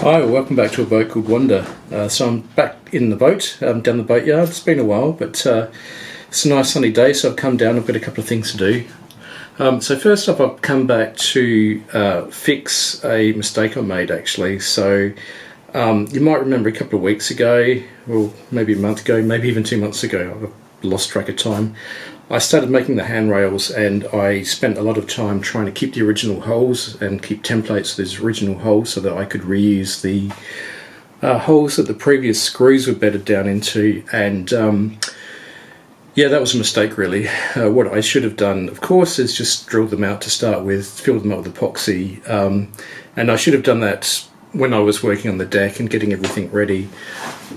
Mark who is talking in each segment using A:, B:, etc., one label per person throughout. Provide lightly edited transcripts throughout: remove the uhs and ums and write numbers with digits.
A: Hi, welcome back to a boat called Wanda. So I'm back in the boat, down the boatyard. It's been a while, but it's a nice sunny day, so I've come down. I've got a couple of things to do. So first up, I've come back to fix a mistake I made actually. So you might remember a couple of weeks ago, or maybe a month ago, maybe even 2 months ago, I've lost track of time, I started making the handrails, and I spent a lot of time trying to keep the original holes and keep templates of these original holes so that I could reuse the holes that the previous screws were bedded down into. And yeah, that was a mistake really. What I should have done, of course, is just drill them out to start with, fill them up with epoxy, and I should have done that when I was working on the deck and getting everything ready.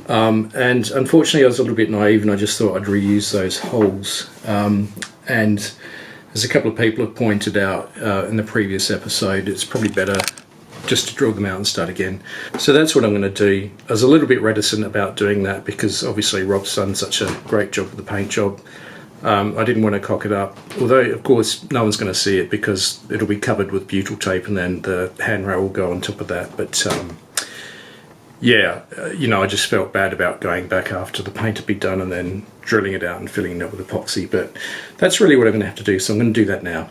A: And unfortunately I was a little bit naive, and I just thought I'd reuse those holes. And as a couple of people have pointed out in the previous episode, it's probably better just to drill them out and start again. So that's what I'm going to do. I was a little bit reticent about doing that because obviously Rob's done such a great job with the paint job. I didn't want to cock it up, although of course no one's going to see it because it'll be covered with butyl tape and then the handrail will go on top of that. But yeah, you know, I just felt bad about going back after the paint had been done and then drilling it out and filling it up with epoxy. But that's really what I'm going to have to do, so I'm going to do that now.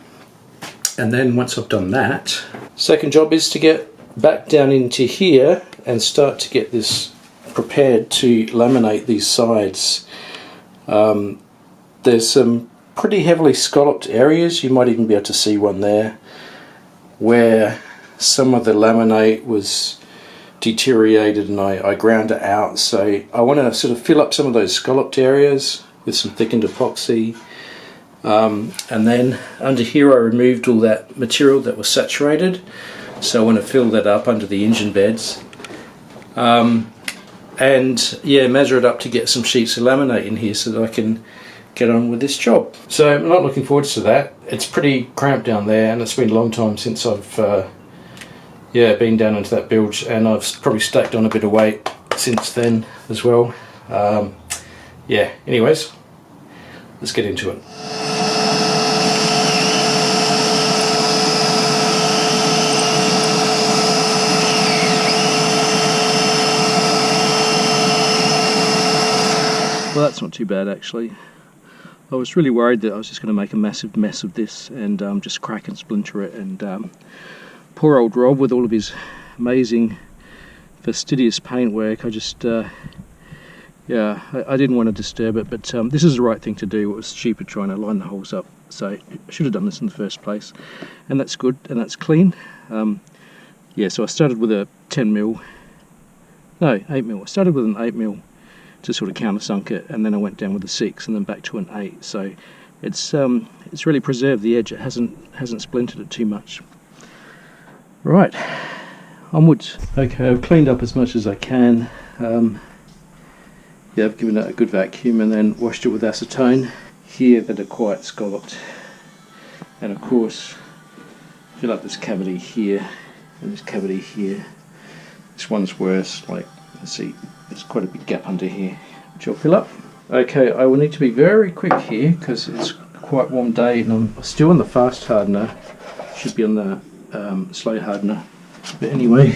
A: And then once I've done that, second job is to get back down into here and start to get this prepared to laminate these sides. There's some pretty heavily scalloped areas. You might even be able to see one there where some of the laminate was deteriorated and I ground it out. So I want to sort of fill up some of those scalloped areas with some thickened epoxy. And then under here I removed all that material that was saturated. So I want to fill that up under the engine beds. And yeah, measure it up to get some sheets of laminate in here so that I can get on with this job. So I'm not looking forward to that. It's pretty cramped down there, and it's been a long time since I've yeah, been down into that bilge, and I've probably stacked on a bit of weight since then as well. Yeah, anyways, let's get into it.
B: Well, that's not too bad actually. I was really worried that I was just going to make a massive mess of this and just crack and splinter it, and poor old Rob with all of his amazing fastidious paintwork, I just yeah, I didn't want to disturb it, but this is the right thing to do. It was stupid trying to line the holes up, so I should have done this in the first place, and that's good and that's clean. Yeah, so I started with a 10mm, no 8mm, I started with an 8mm to sort of countersunk it, and then I went down with a 6 and then back to an 8, so it's really preserved the edge. It hasn't splintered it too much. Right, onwards. Okay, I've cleaned up as much as I can. Yeah, I've given it a good vacuum and then washed it with acetone. Here that are quite scalloped, and of course fill up this cavity here and this cavity here. This one's worse, like, let's see, there's quite a big gap under here, which I'll fill up. Okay, I will need to be very quick here because it's quite warm day and I'm still on the fast hardener. Should be on the slow hardener. But anyway.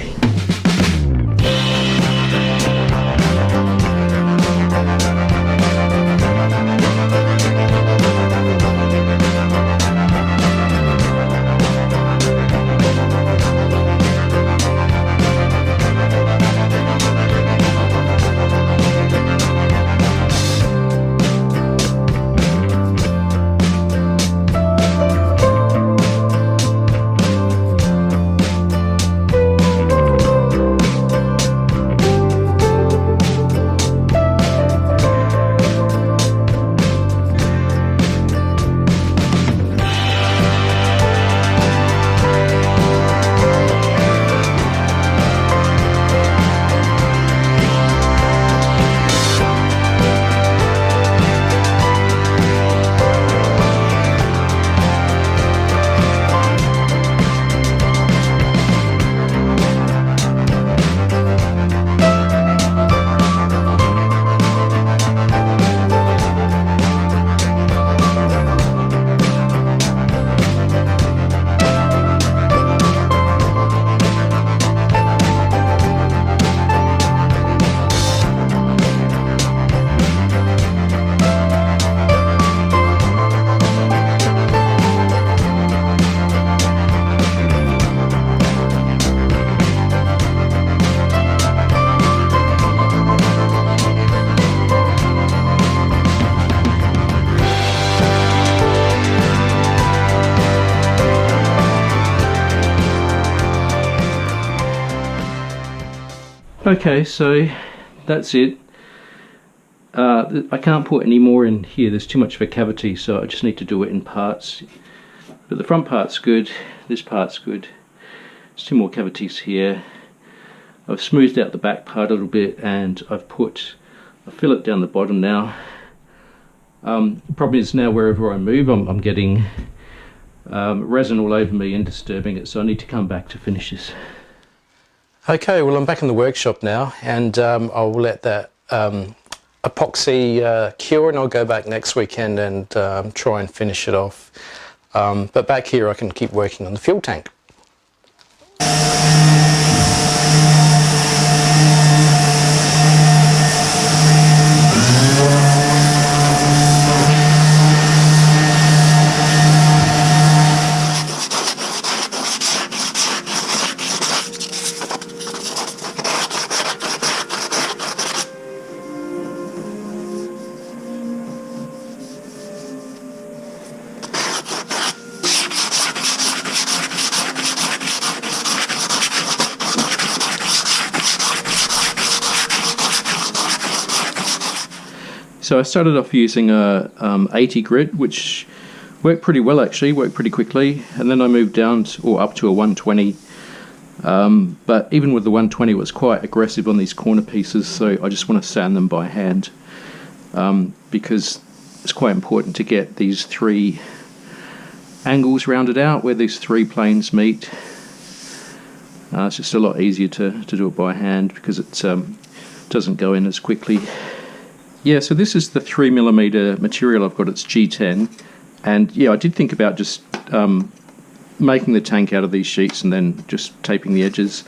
B: Okay, so that's it. I can't put any more in here, there's too much of a cavity, so I just need to do it in parts. But the front part's good, this part's good. There's 2 more cavities here. I've smoothed out the back part a little bit, and I've put a fillet down the bottom now. The problem is now wherever I move I'm getting resin all over me and disturbing it, so I need to come back to finish this. Okay, well I'm back in the workshop now, and I'll let that epoxy cure, and I'll go back next weekend and try and finish it off. But back here I can keep working on the fuel tank. So I started off using a 80 grit, which worked pretty well actually, worked pretty quickly, and then I moved down to, or up to a 120. But even with the 120 it was quite aggressive on these corner pieces, so I just want to sand them by hand, because it's quite important to get these 3 angles rounded out where these 3 planes meet. It's just a lot easier to do it by hand because it doesn't go in as quickly. Yeah, so this is the 3mm material I've got, it's G10, and yeah, I did think about just making the tank out of these sheets and then just taping the edges.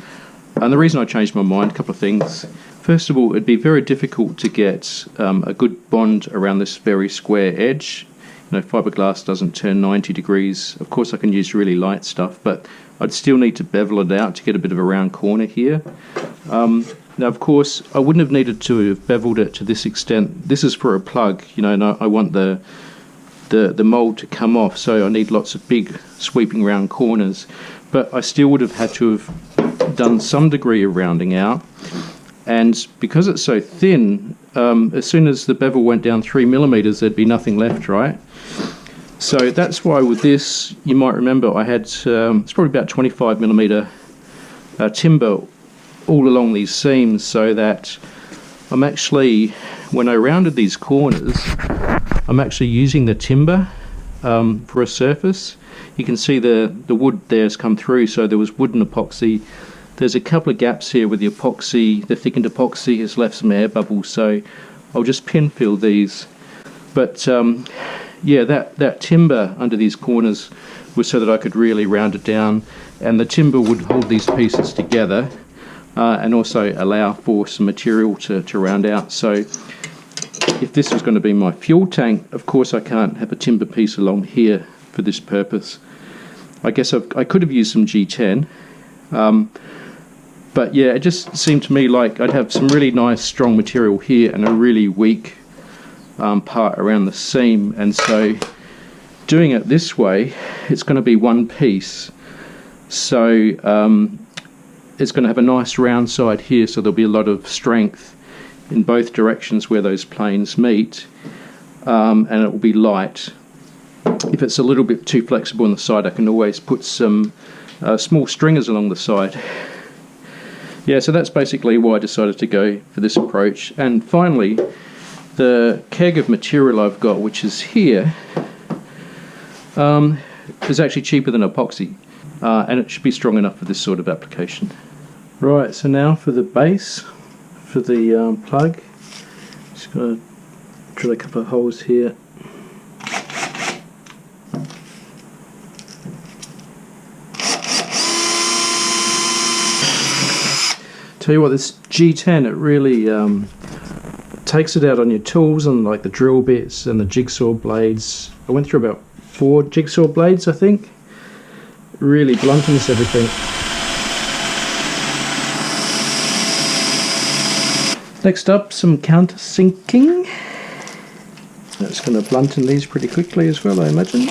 B: And the reason I changed my mind, a couple of things. First of all, it'd be very difficult to get a good bond around this very square edge. You know, fiberglass doesn't turn 90 degrees. Of course I can use really light stuff, but I'd still need to bevel it out to get a bit of a round corner here. Now, of course, I wouldn't have needed to have beveled it to this extent. This is for a plug, you know, and I want the mould to come off, so I need lots of big sweeping round corners. But I still would have had to have done some degree of rounding out. And because it's so thin, as soon as the bevel went down 3mm, there'd be nothing left, right? So that's why with this, you might remember I had, it's probably about 25mm timber all along these seams, so that I'm actually, when I rounded these corners, I'm actually using the timber for a surface. You can see the wood there has come through, so there was wooden epoxy. There's a couple of gaps here with the epoxy, the thickened epoxy has left some air bubbles, so I'll just pin fill these. But yeah, that timber under these corners was so that I could really round it down, and the timber would hold these pieces together. And also allow for some material to round out. So if this was going to be my fuel tank, of course I can't have a timber piece along here for this purpose. I guess I could have used some G10, but yeah, it just seemed to me like I'd have some really nice strong material here and a really weak part around the seam, and so doing it this way, it's going to be one piece. So it's going to have a nice round side here, so there'll be a lot of strength in both directions where those planes meet, and it will be light. If it's a little bit too flexible on the side, I can always put some small stringers along the side. Yeah, so that's basically why I decided to go for this approach. And finally, the keg of material I've got, which is here, is actually cheaper than epoxy. And it should be strong enough for this sort of application. Right, so now for the base, for the plug, just going to drill a couple of holes here. Tell you what, this G10, it really takes it out on your tools and like the drill bits and the jigsaw blades. I went through about 4 jigsaw blades, I think. Really bluntens everything. Next up, some countersinking. That's going to blunten these pretty quickly as well, I imagine.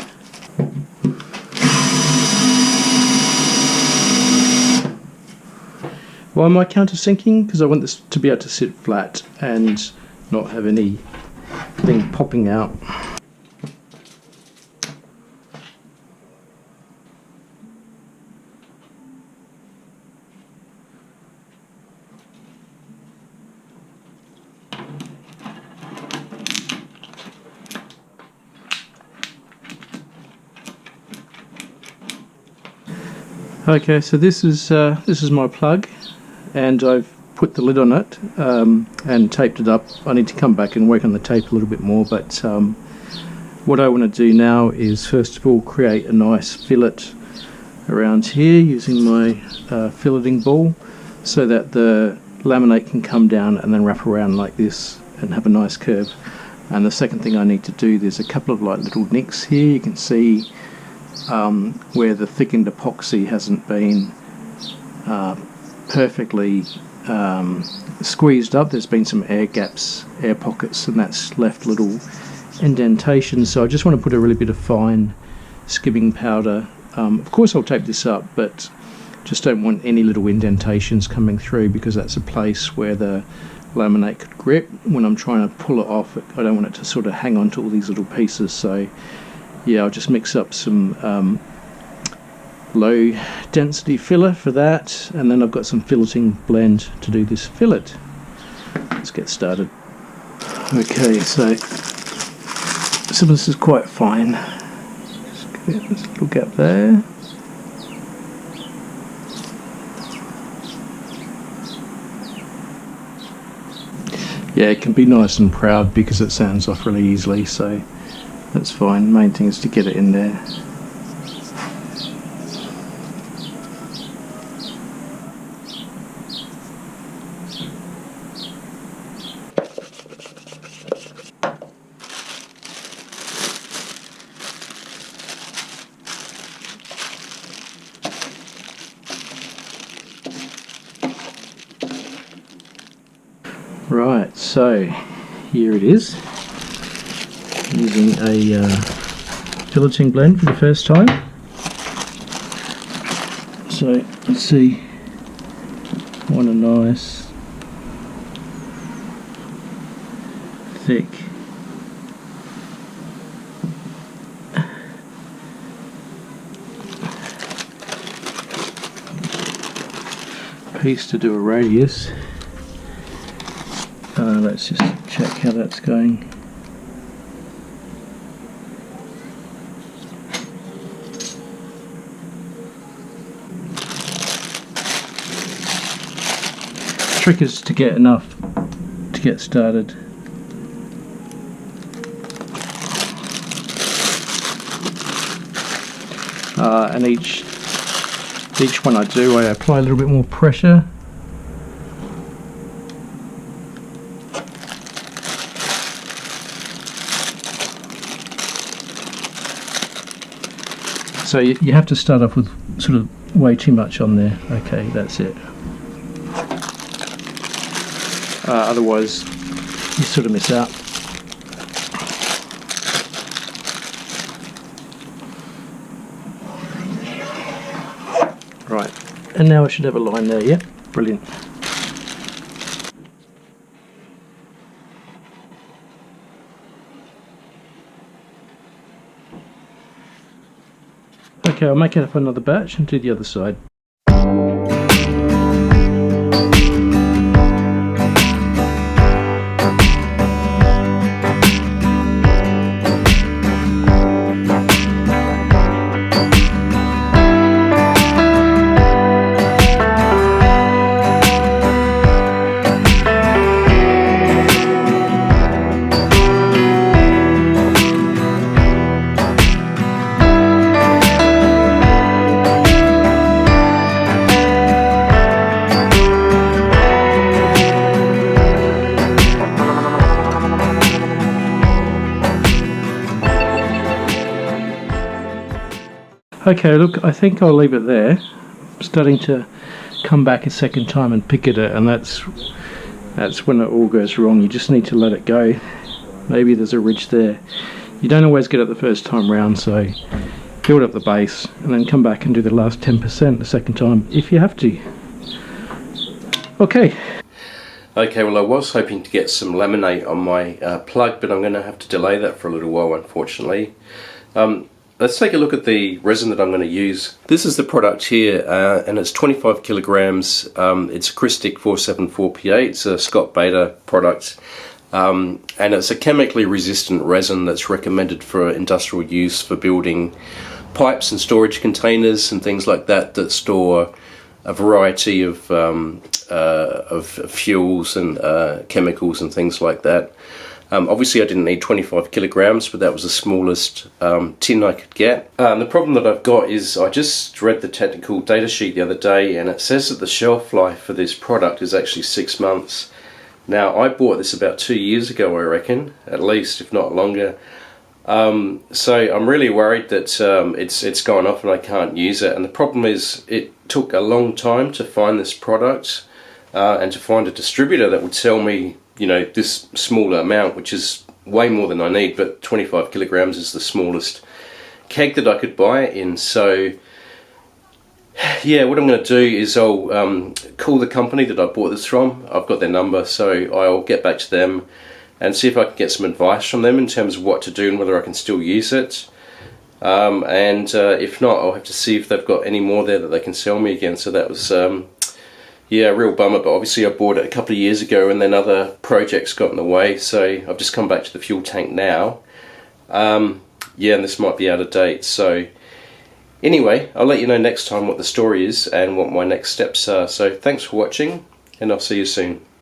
B: Why am I countersinking? Because I want this to be able to sit flat and not have anything popping out. Okay, so this is my plug, and I've put the lid on it and taped it up. I need to come back and work on the tape a little bit more, but what I want to do now is first of all create a nice fillet around here using my filleting ball, so that the laminate can come down and then wrap around like this and have a nice curve. And the second thing I need to do, there's a couple of like little nicks here. You can see where the thickened epoxy hasn't been perfectly squeezed up. There's been some air gaps, air pockets, and that's left little indentations. So I just want to put a really bit of fine skimming powder. Of course I'll tape this up, but just don't want any little indentations coming through, because that's a place where the laminate could grip. When I'm trying to pull it off, I don't want it to sort of hang on to all these little pieces. So yeah, I'll just mix up some low density filler for that, and then I've got some filleting blend to do this fillet. Let's get started. Okay, so this is quite fine. Just get this little gap there. Yeah, it can be nice and proud because it sands off really easily, so that's fine. Main thing is to get it in there. Right, so here it is, using a filleting blend for the first time. So let's see, want a nice thick piece to do a radius. Let's just check how that's going. The trick is to get enough to get started. And each one I do, I apply a little bit more pressure. So you have to start off with sort of way too much on there. Okay, that's it. Otherwise, you sort of miss out. Right, and now I should have a line there, yeah? Brilliant. Okay, I'll make it up another batch and do the other side. Okay, look, I think I'll leave it there. I'm starting to come back a second time and pick at it, and that's when it all goes wrong. You just need to let it go. Maybe there's a ridge there. You don't always get it the first time round, so build up the base and then come back and do the last 10% the second time if you have to. Okay.
A: Okay, well I was hoping to get some laminate on my plug, but I'm going to have to delay that for a little while, unfortunately. Let's take a look at the resin that I'm going to use. This is the product here, and it's 25 kilograms. It's Acrystic 474PA. It's a Scott Beta product, and it's a chemically resistant resin that's recommended for industrial use for building pipes and storage containers and things like that that store a variety of fuels and chemicals and things like that. Obviously I didn't need 25 kilograms, but that was the smallest tin I could get. The problem that I've got is I just read the technical data sheet the other day, and it says that the shelf life for this product is actually 6 months. Now I bought this about 2 years ago, I reckon, at least, if not longer. So I'm really worried that it's gone off and I can't use it. And the problem is it took a long time to find this product and to find a distributor that would sell me, you know, this smaller amount, which is way more than I need, but 25 kilograms is the smallest keg that I could buy it in. So yeah, what I'm going to do is I'll call the company that I bought this from. I've got their number, so I'll get back to them and see if I can get some advice from them in terms of what to do and whether I can still use it. If not, I'll have to see if they've got any more there that they can sell me again. So that was yeah, a real bummer, but obviously I bought it a couple of years ago and then other projects got in the way, so I've just come back to the fuel tank now. Yeah, and this might be out of date, so anyway, I'll let you know next time what the story is and what my next steps are. So thanks for watching, and I'll see you soon.